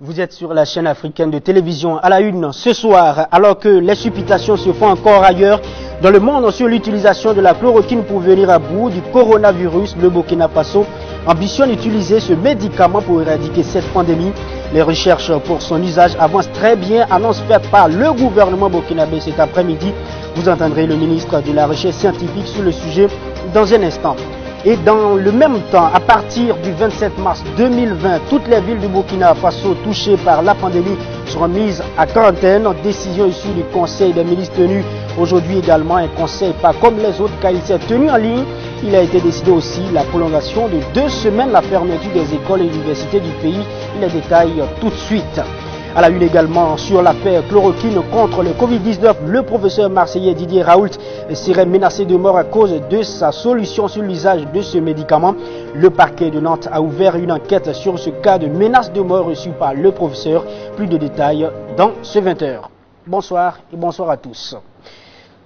Vous êtes sur la chaîne africaine de télévision à la une ce soir, alors que les supputations se font encore ailleurs dans le monde sur l'utilisation de la chloroquine pour venir à bout du coronavirus. Le Burkina Faso ambitionne d'utiliser ce médicament pour éradiquer cette pandémie. Les recherches pour son usage avancent très bien, annonce faite par le gouvernement burkinabé cet après-midi. Vous entendrez le ministre de la Recherche scientifique sur le sujet dans un instant. Et dans le même temps, à partir du 27 mars 2020, toutes les villes du Burkina Faso touchées par la pandémie seront mises à quarantaine. Décision issue du Conseil des ministres tenu aujourd'hui également. Un conseil pas comme les autres car il s'est tenu en ligne. Il a été décidé aussi la prolongation de 2 semaines, la fermeture des écoles et universités du pays. Les détails tout de suite. À la une également sur l'affaire chloroquine contre le Covid-19, le professeur marseillais Didier Raoult serait menacé de mort à cause de sa solution sur l'usage de ce médicament. Le parquet de Nantes a ouvert une enquête sur ce cas de menace de mort reçu par le professeur. Plus de détails dans ce 20h. Bonsoir et bonsoir à tous.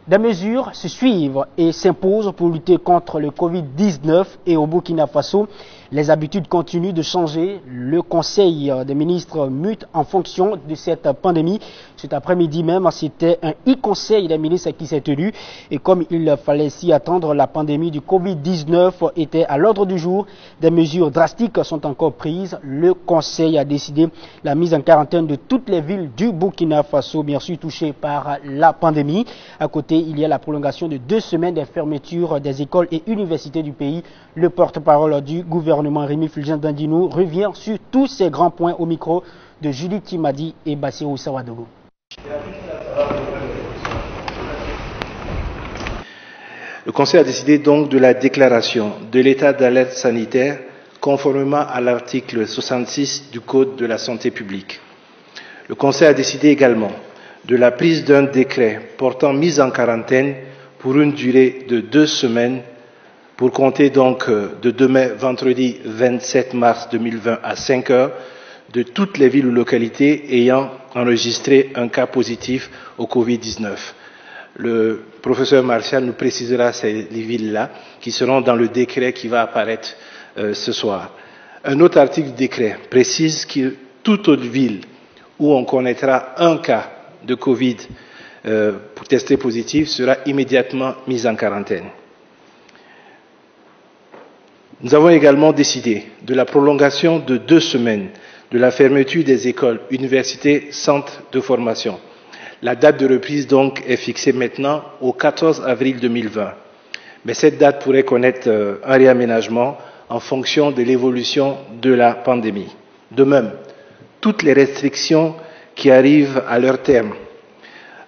Des mesures se suivent et s'imposent pour lutter contre le Covid-19 et au Burkina Faso. Les habitudes continuent de changer. Le Conseil des ministres mute en fonction de cette pandémie. Cet après-midi même, c'était un e-conseil des ministres qui s'est tenu. Et comme il fallait s'y attendre, la pandémie du Covid-19 était à l'ordre du jour. Des mesures drastiques sont encore prises. Le Conseil a décidé la mise en quarantaine de toutes les villes du Burkina Faso, bien sûr touchées par la pandémie. À côté, il y a la prolongation de 2 semaines des fermetures des écoles et universités du pays. Le porte-parole du gouvernement, Rémi Fulgence Dandino, revient sur tous ces grands points au micro de Judith Timadi et Bassirou Sawadogo. Le Conseil a décidé donc de la déclaration de l'état d'alerte sanitaire conformément à l'article 66 du Code de la santé publique. Le Conseil a décidé également de la prise d'un décret portant mise en quarantaine pour une durée de 2 semaines pour compter donc de demain, vendredi 27 mars 2020 à 5 heures, de toutes les villes ou localités ayant enregistré un cas positif au Covid-19. Le professeur Martial nous précisera ces villes-là qui seront dans le décret qui va apparaître ce soir. Un autre article du décret précise que toute autre ville où on connaîtra un cas de Covid pour tester positif sera immédiatement mise en quarantaine. Nous avons également décidé de la prolongation de 2 semaines de la fermeture des écoles, universités, centres de formation. La date de reprise donc est fixée maintenant au 14 avril 2020. Mais cette date pourrait connaître un réaménagement en fonction de l'évolution de la pandémie. De même, toutes les restrictions qui arrivent à leur terme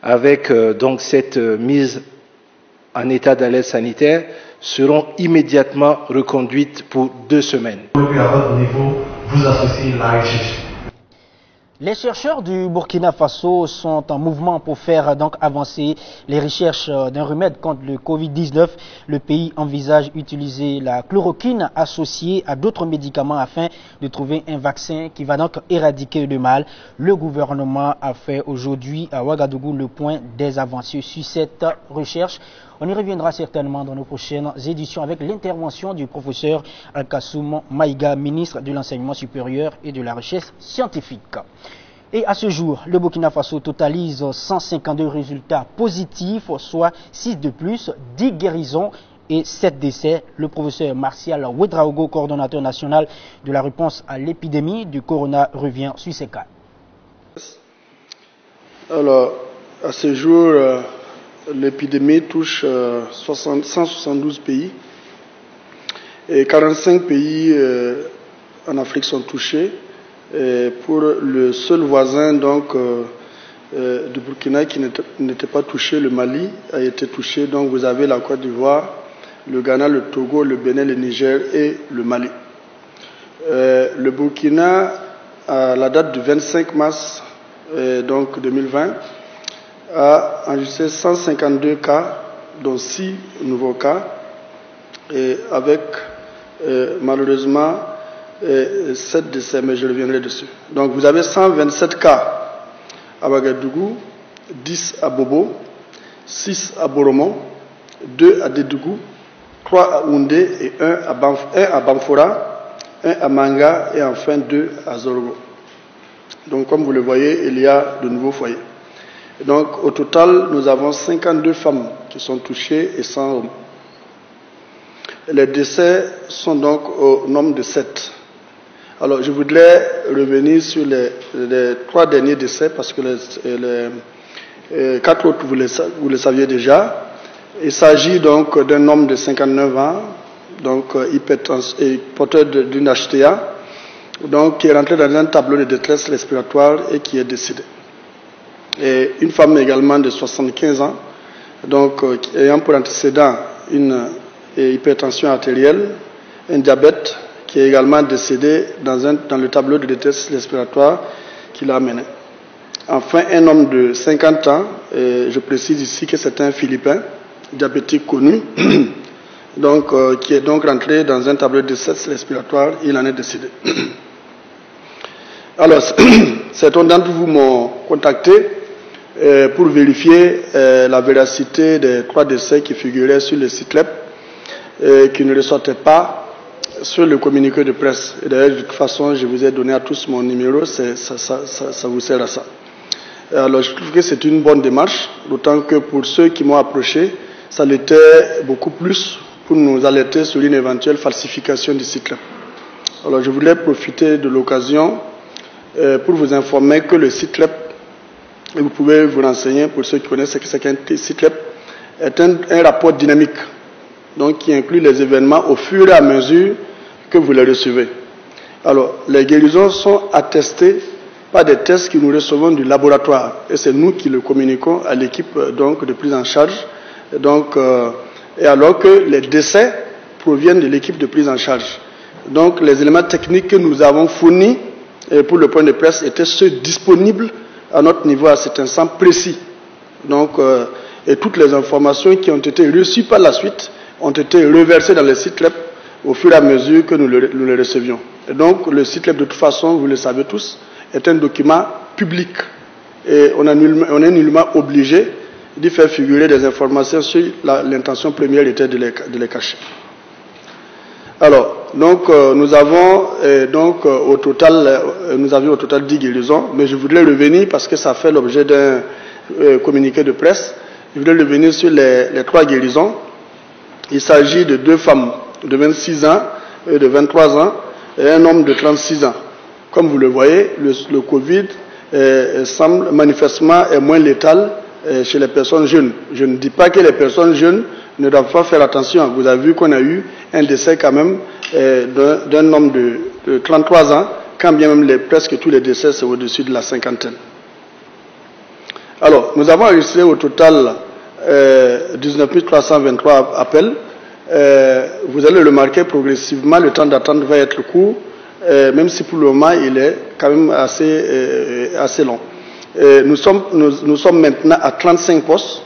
avec donc cette mise en état d'alerte sanitaire seront immédiatement reconduites pour 2 semaines. À votre niveau, vous associez la recherche. Les chercheurs du Burkina Faso sont en mouvement pour faire donc avancer les recherches d'un remède contre le Covid-19. Le pays envisage utiliser la chloroquine associée à d'autres médicaments afin de trouver un vaccin qui va donc éradiquer le mal. Le gouvernement a fait aujourd'hui à Ouagadougou le point des avancées sur cette recherche. On y reviendra certainement dans nos prochaines éditions avec l'intervention du professeur Al-Kassoum Maïga, ministre de l'Enseignement supérieur et de la Recherche scientifique. Et à ce jour, le Burkina Faso totalise 152 résultats positifs, soit 6 de plus, 10 guérisons et 7 décès. Le professeur Martial Ouedraogo, coordonnateur national de la réponse à l'épidémie du corona, revient sur ces cas. Alors, à ce jour, l'épidémie touche 172 pays et 45 pays en Afrique sont touchés. Et pour le seul voisin donc du Burkina qui n'était pas touché, le Mali a été touché. Donc vous avez la Côte d'Ivoire, le Ghana, le Togo, le Bénin, le Niger et le Mali. Le Burkina, à la date du 25 mars donc 2020, a enregistré 152 cas, dont 6 nouveaux cas, et avec malheureusement 7 décès, mais je reviendrai dessus. Donc vous avez 127 cas à Ouagadougou, 10 à Bobo, 6 à Boromo, 2 à Dédougou, 3 à Oundé et 1 à Bamfora, 1 à Manga et enfin 2 à Zorgo. Donc, comme vous le voyez, il y a de nouveaux foyers. Et donc, au total, nous avons 52 femmes qui sont touchées et 100 hommes. Les décès sont donc au nombre de 7. Alors, je voudrais revenir sur les 3 derniers décès parce que les 4 autres, vous le saviez déjà. Il s'agit donc d'un homme de 59 ans, donc porteur d'une HTA, donc qui est rentré dans un tableau de détresse respiratoire et qui est décédé. Et une femme également de 75 ans, donc ayant pour antécédent une hypertension artérielle, un diabète, qui est également décédé dans le tableau de détresse respiratoire qu'il a amené. Enfin, un homme de 50 ans, je précise ici que c'est un Philippin, diabétique connu, donc, qui est donc rentré dans un tableau de détresse respiratoire, il en est décédé. Alors, certains d'entre vous m'ont contacté pour vérifier la véracité des 3 décès qui figuraient sur le site web, qui ne ressortaient pas sur le communiqué de presse. Et d'ailleurs, de toute façon, je vous ai donné à tous mon numéro, ça vous sert à ça. Alors, je trouve que c'est une bonne démarche, d'autant que pour ceux qui m'ont approché, ça l'était beaucoup plus pour nous alerter sur une éventuelle falsification du site web. Alors, je voulais profiter de l'occasion pour vous informer que le site web, et vous pouvez vous renseigner pour ceux qui connaissent ce que c'est qu'un site web, est un rapport dynamique, donc qui inclut les événements au fur et à mesure que vous les recevez. Alors, les guérisons sont attestées par des tests que nous recevons du laboratoire, et c'est nous qui le communiquons à l'équipe donc de prise en charge. Donc, et alors que les décès proviennent de l'équipe de prise en charge. Donc, les éléments techniques que nous avons fournis pour le point de presse étaient ceux disponibles à notre niveau à cet instant précis. Donc, et toutes les informations qui ont été reçues par la suite ont été reversées dans le site web au fur et à mesure que nous les recevions. Et donc, le site web, de toute façon, vous le savez tous, est un document public. Et on est nullement obligé d'y faire figurer des informations sur l'intention première était de les cacher. Alors, donc, nous avions au total 10 guérisons, mais je voudrais revenir parce que ça fait l'objet d'un communiqué de presse. Je voudrais revenir sur les 3 guérisons. Il s'agit de 2 femmes de 26 ans et de 23 ans et un homme de 36 ans. Comme vous le voyez, le Covid semble manifestement être moins létal chez les personnes jeunes. Je ne dis pas que les personnes jeunes ne doivent pas faire attention. Vous avez vu qu'on a eu un décès quand même d'un homme de 33 ans, quand bien même presque tous les décès sont au-dessus de la cinquantaine. Alors, nous avons enregistré au total 19 323 appels. Vous allez le remarquer progressivement, le temps d'attente va être court, même si pour le moment il est quand même assez long. Nous sommes maintenant à 35 postes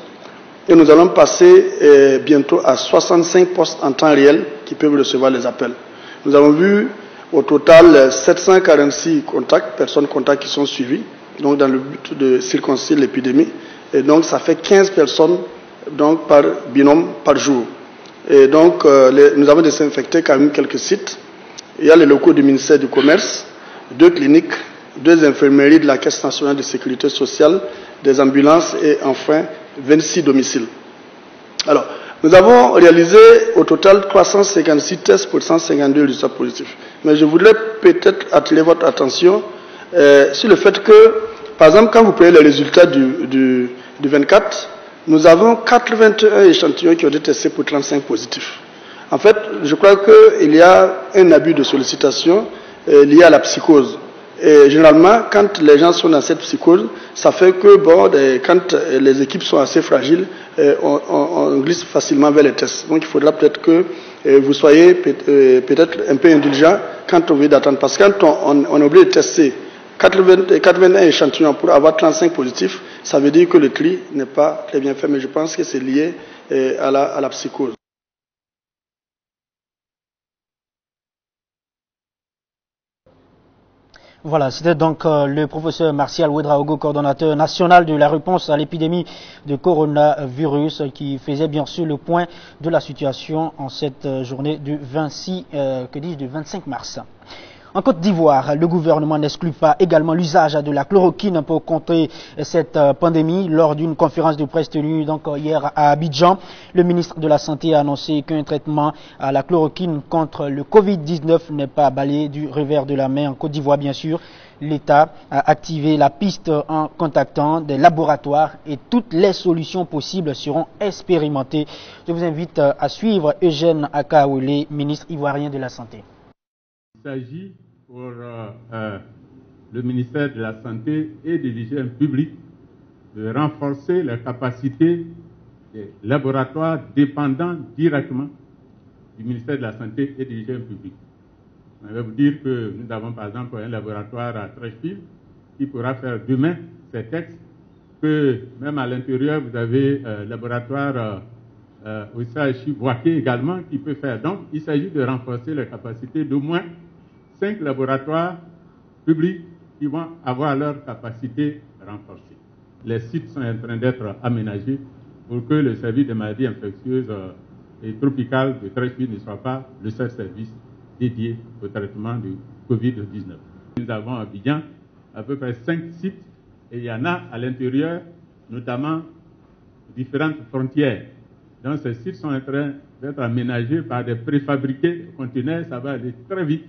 et nous allons passer bientôt à 65 postes en temps réel qui peuvent recevoir les appels. Nous avons vu au total 746 personnes contacts qui sont suivies, donc dans le but de circonscrire l'épidémie. Et donc ça fait 15 personnes donc, par binôme par jour. Et donc nous avons désinfecté quand même quelques sites. Il y a les locaux du ministère du Commerce, 2 cliniques, 2 infirmeries de la Caisse nationale de sécurité sociale, des ambulances et enfin 26 domiciles. Alors, nous avons réalisé au total 356 tests pour 152 résultats positifs. Mais je voudrais peut-être attirer votre attention sur le fait que, par exemple, quand vous prenez les résultats du 24, nous avons 81 échantillons qui ont été testés pour 35 positifs. En fait, je crois qu'il y a un abus de sollicitation lié à la psychose. Et généralement, quand les gens sont dans cette psychose, ça fait que quand les équipes sont assez fragiles, on glisse facilement vers les tests. Donc il faudra peut-être que vous soyez peut-être un peu indulgent quand on veut d'attendre. Parce que quand on est obligé de tester 81 échantillons pour avoir 35 positifs, ça veut dire que le tri n'est pas très bien fait. Mais je pense que c'est lié à la psychose. Voilà, c'était donc le professeur Martial Ouedraogo, coordonnateur national de la réponse à l'épidémie de coronavirus, qui faisait bien sûr le point de la situation en cette journée du 25 mars. En Côte d'Ivoire, le gouvernement n'exclut pas également l'usage de la chloroquine pour contrer cette pandémie. Lors d'une conférence de presse tenue donc hier à Abidjan, le ministre de la Santé a annoncé qu'un traitement à la chloroquine contre le Covid-19 n'est pas balayé du revers de la main. En Côte d'Ivoire, bien sûr, l'État a activé la piste en contactant des laboratoires et toutes les solutions possibles seront expérimentées. Je vous invite à suivre Eugène Akaoulé, ministre ivoirien de la Santé. Il s'agit pour le ministère de la Santé et de l'hygiène publique de renforcer les capacités des laboratoires dépendants directement du ministère de la Santé et de l'hygiène publique. Je vais vous dire que nous avons par exemple un laboratoire à Trècheville qui pourra faire demain ces textes, que même à l'intérieur vous avez un laboratoire au CHU Boaké également qui peut faire. Donc il s'agit de renforcer les capacités d'au moins 5 laboratoires publics qui vont avoir leur capacité renforcée. Les sites sont en train d'être aménagés pour que le service des maladies infectieuses et tropicales de Trècheville ne soit pas le seul service dédié au traitement du Covid-19. Nous avons à Abidjan à peu près 5 sites et il y en a à l'intérieur, notamment différentes frontières. Donc ces sites sont en train d'être aménagés par des préfabriqués conteneurs, ça va aller très vite.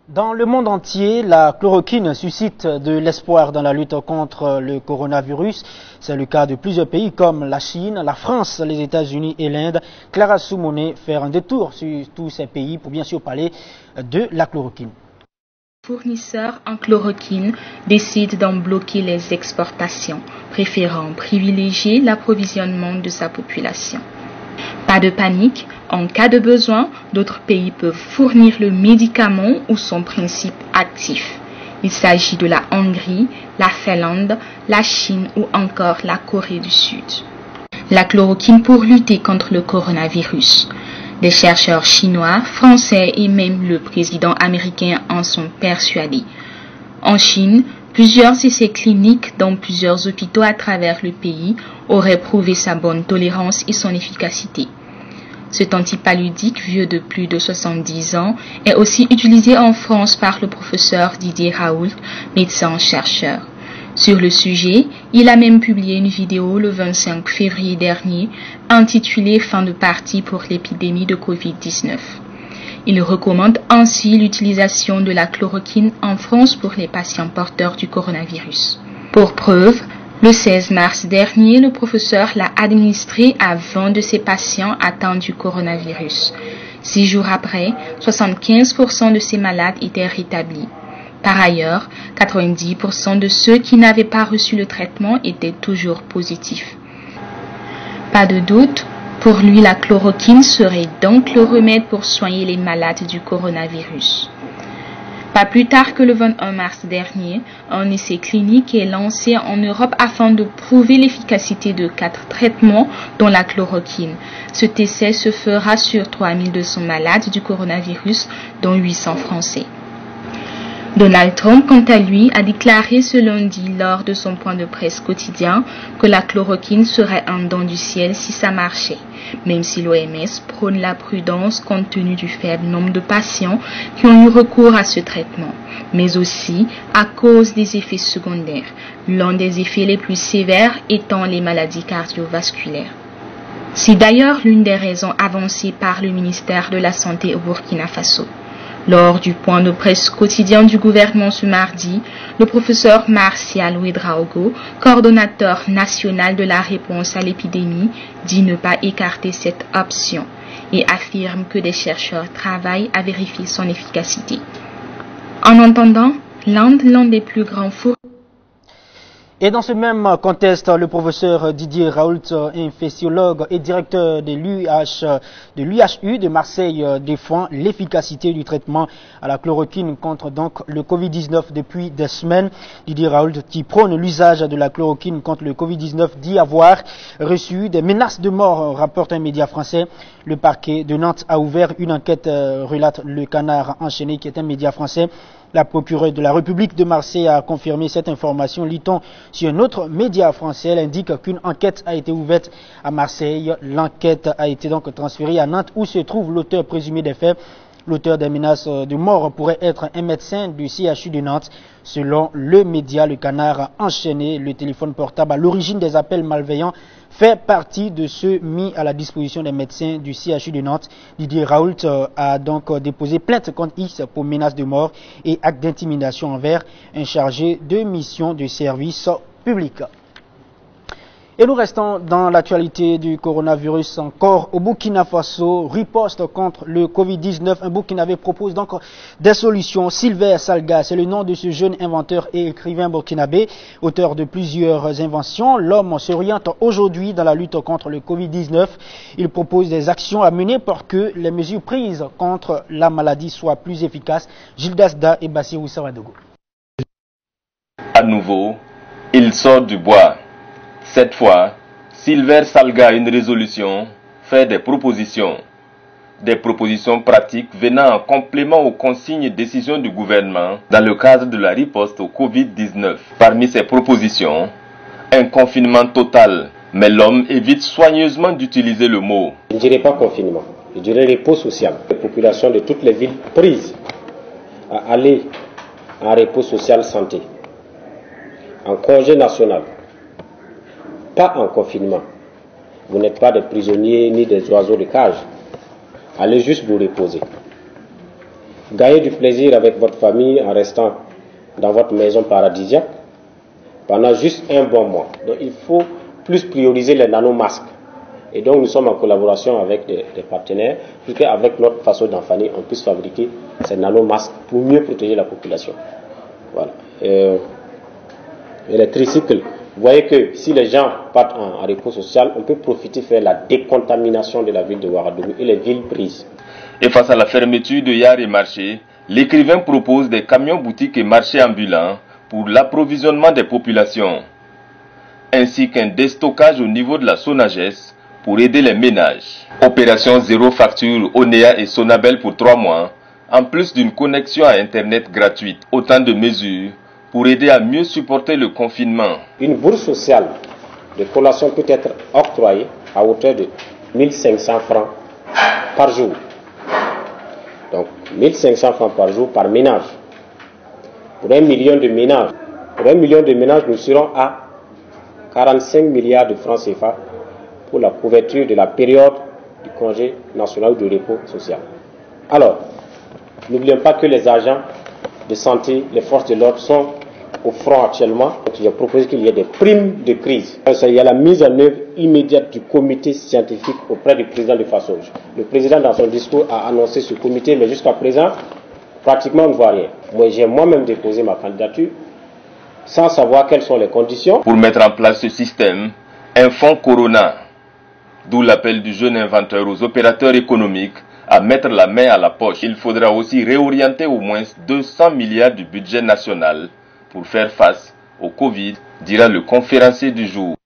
Dans le monde entier, la chloroquine suscite de l'espoir dans la lutte contre le coronavirus. C'est le cas de plusieurs pays comme la Chine, la France, les États-Unis et l'Inde. Clara Soumoné fait un détour sur tous ces pays pour bien sûr parler de la chloroquine. Le fournisseur en chloroquine décide d'en bloquer les exportations, préférant privilégier l'approvisionnement de sa population. Pas de panique, en cas de besoin, d'autres pays peuvent fournir le médicament ou son principe actif. Il s'agit de la Hongrie, la Finlande, la Chine ou encore la Corée du Sud. La chloroquine pour lutter contre le coronavirus. Des chercheurs chinois, français et même le président américain en sont persuadés. En Chine, plusieurs essais cliniques dans plusieurs hôpitaux à travers le pays auraient prouvé sa bonne tolérance et son efficacité. Cet antipaludique vieux de plus de 70 ans est aussi utilisé en France par le professeur Didier Raoult, médecin-chercheur. Sur le sujet, il a même publié une vidéo le 25 février dernier intitulée « Fin de partie pour l'épidémie de Covid-19 ». Il recommande ainsi l'utilisation de la chloroquine en France pour les patients porteurs du coronavirus. Pour preuve, le 16 mars dernier, le professeur l'a administré à 20 de ses patients atteints du coronavirus. 6 jours après, 75% de ces malades étaient rétablis. Par ailleurs, 90% de ceux qui n'avaient pas reçu le traitement étaient toujours positifs. Pas de doute, pour lui la chloroquine serait donc le remède pour soigner les malades du coronavirus. Pas plus tard que le 21 mars dernier, un essai clinique est lancé en Europe afin de prouver l'efficacité de 4 traitements dont la chloroquine. Cet essai se fera sur 3200 malades du coronavirus, dont 800 Français. Donald Trump, quant à lui, a déclaré ce lundi lors de son point de presse quotidien que la chloroquine serait un don du ciel si ça marchait, même si l'OMS prône la prudence compte tenu du faible nombre de patients qui ont eu recours à ce traitement, mais aussi à cause des effets secondaires, l'un des effets les plus sévères étant les maladies cardiovasculaires. C'est d'ailleurs l'une des raisons avancées par le ministère de la Santé au Burkina Faso. Lors du point de presse quotidien du gouvernement ce mardi, le professeur Martial Ouedraogo, coordonnateur national de la réponse à l'épidémie, dit ne pas écarter cette option et affirme que des chercheurs travaillent à vérifier son efficacité. En attendant, l'Inde, l'un des plus grands fournisseurs. Et dans ce même contexte, le professeur Didier Raoult, infectiologue et directeur de l'UHU de Marseille, défend l'efficacité du traitement à la chloroquine contre donc le Covid-19 depuis des semaines. Didier Raoult, qui prône l'usage de la chloroquine contre le Covid-19, dit avoir reçu des menaces de mort, rapporte un média français. Le parquet de Nantes a ouvert une enquête, relate Le Canard enchaîné, qui est un média français. La procureure de la République de Marseille a confirmé cette information. Lit-on sur un autre média français, elle indique qu'une enquête a été ouverte à Marseille. L'enquête a été donc transférée à Nantes où se trouve l'auteur présumé des faits. L'auteur des menaces de mort pourrait être un médecin du CHU de Nantes. Selon le média Le Canard a enchaîné, le téléphone portable à l'origine des appels malveillants fait partie de ceux mis à la disposition des médecins du CHU de Nantes. Didier Raoult a donc déposé plainte contre X pour menaces de mort et actes d'intimidation envers un chargé de mission de service public. Et nous restons dans l'actualité du coronavirus encore au Burkina Faso. Riposte contre le Covid-19. Un Burkinabé propose donc des solutions. Silver Salga, c'est le nom de ce jeune inventeur et écrivain burkinabé, auteur de plusieurs inventions. L'homme s'oriente aujourd'hui dans la lutte contre le Covid-19. Il propose des actions à mener pour que les mesures prises contre la maladie soient plus efficaces. Gildas Da et Bassirou Savadogo. À nouveau, il sort du bois. Cette fois, Silver Salga a une résolution, fait des propositions pratiques venant en complément aux consignes et décisions du gouvernement dans le cadre de la riposte au Covid-19. Parmi ces propositions, un confinement total, mais l'homme évite soigneusement d'utiliser le mot. Je ne dirais pas confinement, je dirais repos social. Les populations de toutes les villes prises à aller en repos social santé, en congé national. Pas en confinement. Vous n'êtes pas des prisonniers ni des oiseaux de cage. Allez juste vous reposer. Gagnez du plaisir avec votre famille en restant dans votre maison paradisiaque pendant juste un bon mois. Donc il faut plus prioriser les nanomasques. Et donc nous sommes en collaboration avec des partenaires pour qu'avec notre façon d'enfanner, on puisse fabriquer ces nanomasques pour mieux protéger la population. Voilà. Et les tricycles. Vous voyez que si les gens partent en repos social, on peut profiter faire la décontamination de la ville de Ouagadougou et les villes prises. Et face à la fermeture de Yar et marché, l'écrivain propose des camions boutiques et marchés ambulants pour l'approvisionnement des populations, ainsi qu'un déstockage au niveau de la Sonagès pour aider les ménages. Opération zéro facture Onea et Sonabel pour 3 mois, en plus d'une connexion à Internet gratuite. Autant de mesures pour aider à mieux supporter le confinement. Une bourse sociale de collation peut être octroyée à hauteur de 1500 francs par jour. Donc 1500 francs par jour par ménage. Pour 1 million de ménages. Pour 1 million de ménages, nous serons à 45 milliards de francs CFA pour la couverture de la période du congé national de repos social. Alors, n'oublions pas que les agents de santé, les forces de l'ordre sont au front actuellement. Donc, il a proposé qu'il y ait des primes de crise. Il y a la mise en œuvre immédiate du comité scientifique auprès du président de Fassoge. Le président, dans son discours, a annoncé ce comité, mais jusqu'à présent, pratiquement on ne voit rien. Moi, j'ai moi-même déposé ma candidature sans savoir quelles sont les conditions. Pour mettre en place ce système, un fonds Corona, d'où l'appel du jeune inventeur aux opérateurs économiques à mettre la main à la poche. Il faudra aussi réorienter au moins 200 milliards du budget national pour faire face au Covid, dira le conférencier du jour.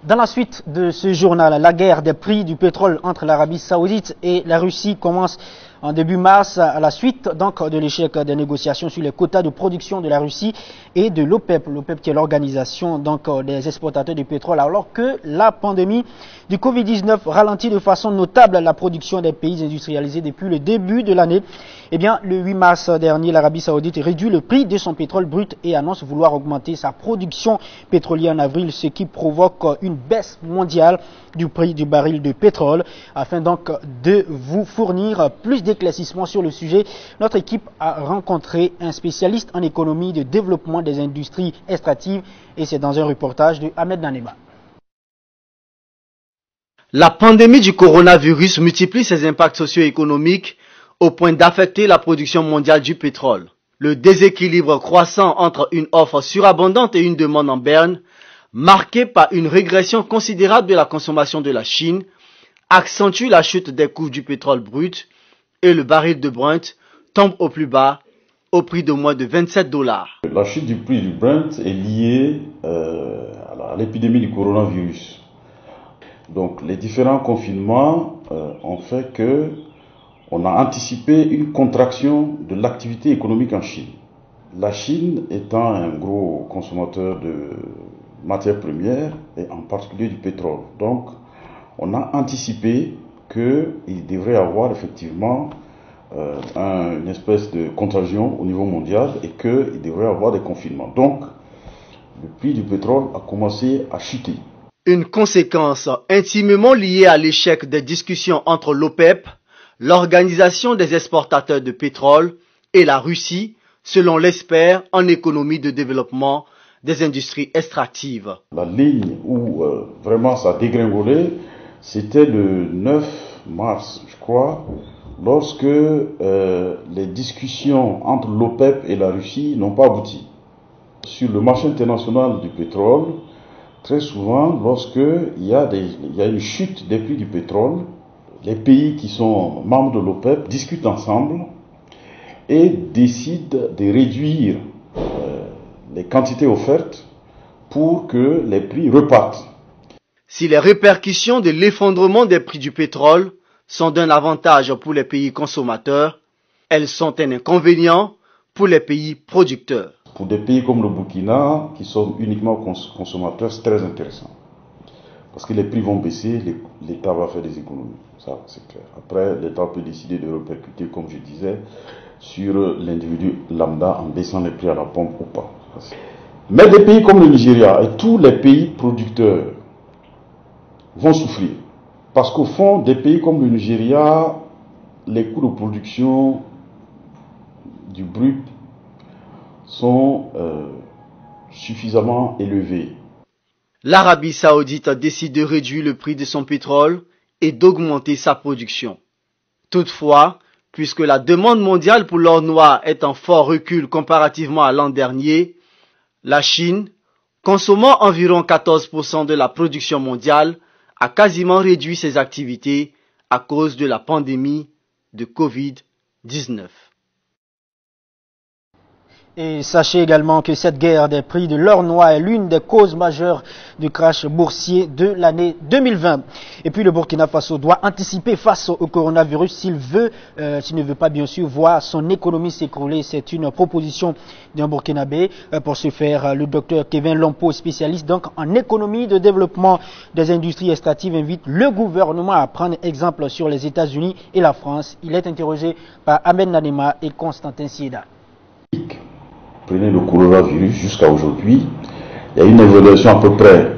Dans la suite de ce journal, la guerre des prix du pétrole entre l'Arabie Saoudite et la Russie commence en début mars à la suite donc de l'échec des négociations sur les quotas de production de la Russie et de l'OPEP. L'OPEP qui est l'organisation donc des exportateurs de pétrole, alors que la pandémie du Covid-19 ralentit de façon notable la production des pays industrialisés depuis le début de l'année. Eh bien, le 8 mars dernier, l'Arabie Saoudite réduit le prix de son pétrole brut et annonce vouloir augmenter sa production pétrolière en avril, ce qui provoque une baisse mondiale du prix du baril de pétrole. Afin donc de vous fournir plus d'éclaircissements sur le sujet, notre équipe a rencontré un spécialiste en économie de développement des industries extractives et c'est dans un reportage de Ahmed Naneba. La pandémie du coronavirus multiplie ses impacts socio-économiques au point d'affecter la production mondiale du pétrole. Le déséquilibre croissant entre une offre surabondante et une demande en berne, marqué par une régression considérable de la consommation de la Chine, accentue la chute des coûts du pétrole brut et le baril de Brent tombe au plus bas au prix de moins de $27. La chute du prix du Brent est liée à l'épidémie du coronavirus. Donc les différents confinements ont fait que on a anticipé une contraction de l'activité économique en Chine. La Chine étant un gros consommateur de matières premières et en particulier du pétrole. Donc on a anticipé qu'il devrait y avoir effectivement une espèce de contagion au niveau mondial et qu'il devrait y avoir des confinements. Donc, le prix du pétrole a commencé à chuter. Une conséquence intimement liée à l'échec des discussions entre l'OPEP, l'Organisation des exportateurs de pétrole, et la Russie, selon l'expert en économie de développement des industries extractives. La ligne où vraiment ça a dégringolé, c'était le 9 mars, je crois, lorsque les discussions entre l'OPEP et la Russie n'ont pas abouti. Sur le marché international du pétrole, très souvent, lorsqu'il y a une chute des prix du pétrole, les pays qui sont membres de l'OPEP discutent ensemble et décident de réduire les quantités offertes pour que les prix repartent. Si les répercussions de l'effondrement des prix du pétrole sont d'un avantage pour les pays consommateurs, elles sont un inconvénient pour les pays producteurs. Pour des pays comme le Burkina, qui sont uniquement consommateurs, c'est très intéressant. Parce que les prix vont baisser, l'État va faire des économies. Ça, c'est clair. Après, l'État peut décider de répercuter, comme je disais, sur l'individu lambda en baissant les prix à la pompe ou pas. Mais des pays comme le Nigeria et tous les pays producteurs vont souffrir. Parce qu'au fond, des pays comme le Nigeria, les coûts de production du brut sont suffisamment élevés. L'Arabie Saoudite a décidé de réduire le prix de son pétrole et d'augmenter sa production. Toutefois, puisque la demande mondiale pour l'or noir est en fort recul comparativement à l'an dernier, la Chine, consommant environ 14% de la production mondiale, a quasiment réduit ses activités à cause de la pandémie de Covid-19. Et sachez également que cette guerre des prix de l'or noir est l'une des causes majeures du crash boursier de l'année 2020. Et puis le Burkina Faso doit anticiper face au coronavirus s'il ne veut pas bien sûr voir son économie s'écrouler. C'est une proposition d'un Burkinabé. Pour ce faire, le docteur Kevin Lompo, spécialiste donc en économie de développement des industries extractives, invite le gouvernement à prendre exemple sur les États-Unis et la France. Il est interrogé par Ahmed Nanema et Constantin Sieda. Prenez le coronavirus jusqu'à aujourd'hui, il y a une évaluation à peu près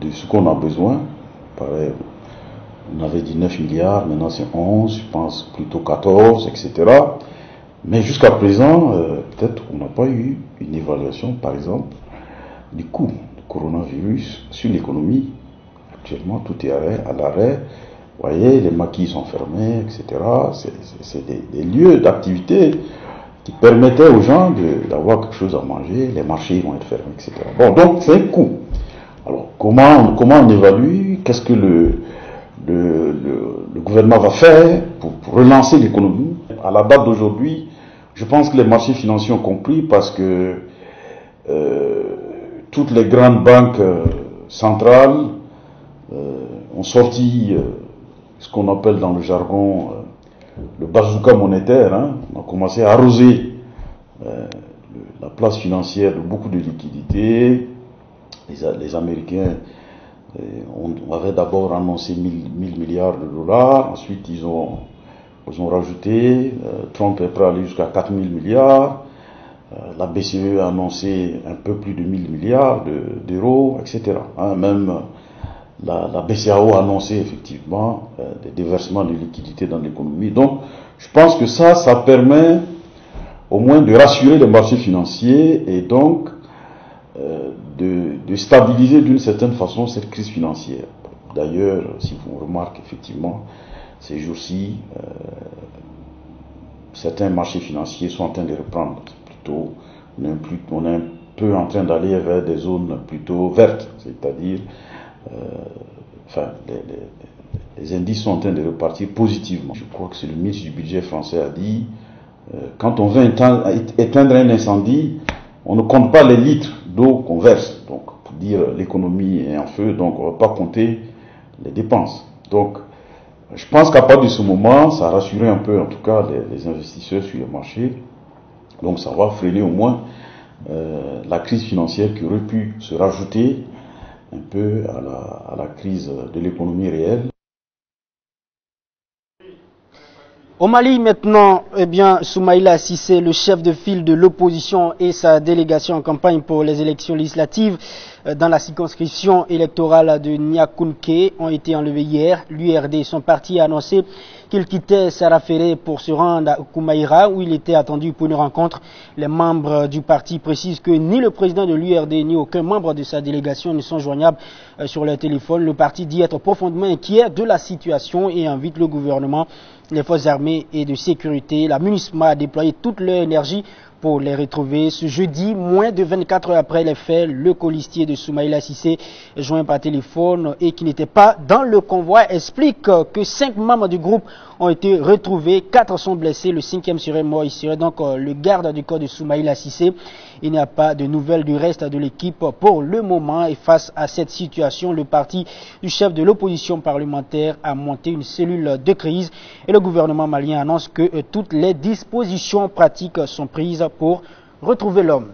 de ce qu'on a besoin. Pareil, on avait dit 9 milliards, maintenant c'est 11, je pense plutôt 14, etc. Mais jusqu'à présent, peut-être qu'on n'a pas eu une évaluation, par exemple, du coût du coronavirus sur l'économie. Actuellement, tout est à l'arrêt. Vous voyez, les maquis sont fermés, etc. C'est des lieux d'activité qui permettaient aux gens d'avoir quelque chose à manger, les marchés vont être fermés, etc. Bon, donc c'est un coût. Alors, comment on évalue? Qu'est-ce que le gouvernement va faire pour relancer l'économie? À la date d'aujourd'hui, je pense que les marchés financiers ont compris parce que toutes les grandes banques centrales ont sorti ce qu'on appelle dans le jargon le bazooka monétaire, hein. On a commencé à arroser la place financière de beaucoup de liquidités. Les Américains avaient d'abord annoncé 1000 milliards de dollars, ensuite ils ont rajouté, Trump est prêt à aller jusqu'à 4000 milliards, la BCE a annoncé un peu plus de 1000 milliards d'euros, etc. Hein, même la BCAO a annoncé effectivement des déversements de liquidités dans l'économie. Donc, je pense que ça permet au moins de rassurer les marchés financiers et donc de stabiliser d'une certaine façon cette crise financière. D'ailleurs, si vous remarquez effectivement, ces jours-ci, certains marchés financiers sont en train de reprendre. Plutôt, on est un peu en train d'aller vers des zones plutôt vertes, c'est-à-dire les indices sont en train de repartir positivement. Je crois que c'est le ministre du budget français a dit quand on veut éteindre un incendie, on ne compte pas les litres d'eau qu'on verse. Donc, pour dire l'économie est en feu, donc on ne va pas compter les dépenses. Donc, je pense qu'à partir de ce moment, ça a rassuré un peu, en tout cas, les investisseurs sur les marchés. Donc, ça va freiner au moins la crise financière qui aurait pu se rajouter un peu à la crise de l'économie réelle. Au Mali maintenant, Soumaïla Cissé, le chef de file de l'opposition et sa délégation en campagne pour les élections législatives dans la circonscription électorale de Niakounké ont été enlevés hier. L'URD, son parti, a annoncé qu'il quittait Saraféré pour se rendre à Koumaïra où il était attendu pour une rencontre. Les membres du parti précisent que ni le président de l'URD ni aucun membre de sa délégation ne sont joignables sur leur téléphone. Le parti dit être profondément inquiet de la situation et invite le gouvernement, les forces armées et de sécurité, la MINUSMA à déployer toute leur énergie pour les retrouver. Ce jeudi, moins de 24 heures après les faits, le colistier de Soumaïla Cissé, joint par téléphone et qui n'était pas dans le convoi, explique que 5 membres du groupe ont été retrouvés, 4 sont blessés, le 5e serait mort. Il serait donc le garde du corps de Soumaïla Cissé. Il n'y a pas de nouvelles du reste de l'équipe pour le moment et face à cette situation, le parti du chef de l'opposition parlementaire a monté une cellule de crise et le gouvernement malien annonce que toutes les dispositions pratiques sont prises pour retrouver l'homme.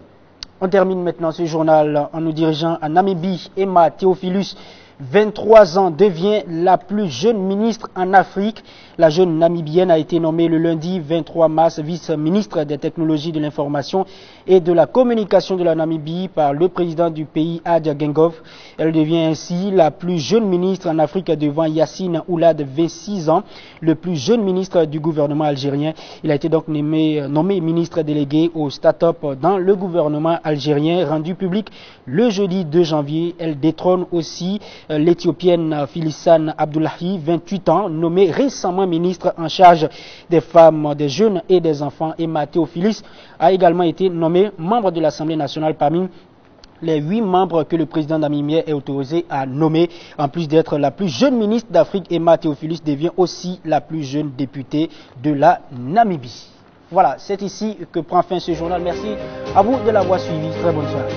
On termine maintenant ce journal en nous dirigeant à Namibie. Emma Théophilus, 23 ans, devient la plus jeune ministre en Afrique. La jeune Namibienne a été nommée le lundi 23 mars vice-ministre des technologies de l'information et de la communication de la Namibie par le président du pays, Adja Gengov. Elle devient ainsi la plus jeune ministre en Afrique devant Yassine Oulad, 26 ans, le plus jeune ministre du gouvernement algérien. Il a été donc nommé ministre délégué au start-up dans le gouvernement algérien, rendu public le jeudi 2 janvier. Elle détrône aussi l'Éthiopienne Philissane Abdullahi, 28 ans, nommée récemment ministre en charge des femmes, des jeunes et des enfants. Emma Théophilus a également été nommé membre de l'Assemblée nationale parmi les 8 membres que le président namibien est autorisé à nommer. En plus d'être la plus jeune ministre d'Afrique, Emma Théophilus devient aussi la plus jeune députée de la Namibie. Voilà, c'est ici que prend fin ce journal. Merci à vous de l'avoir suivi. Très bonne soirée.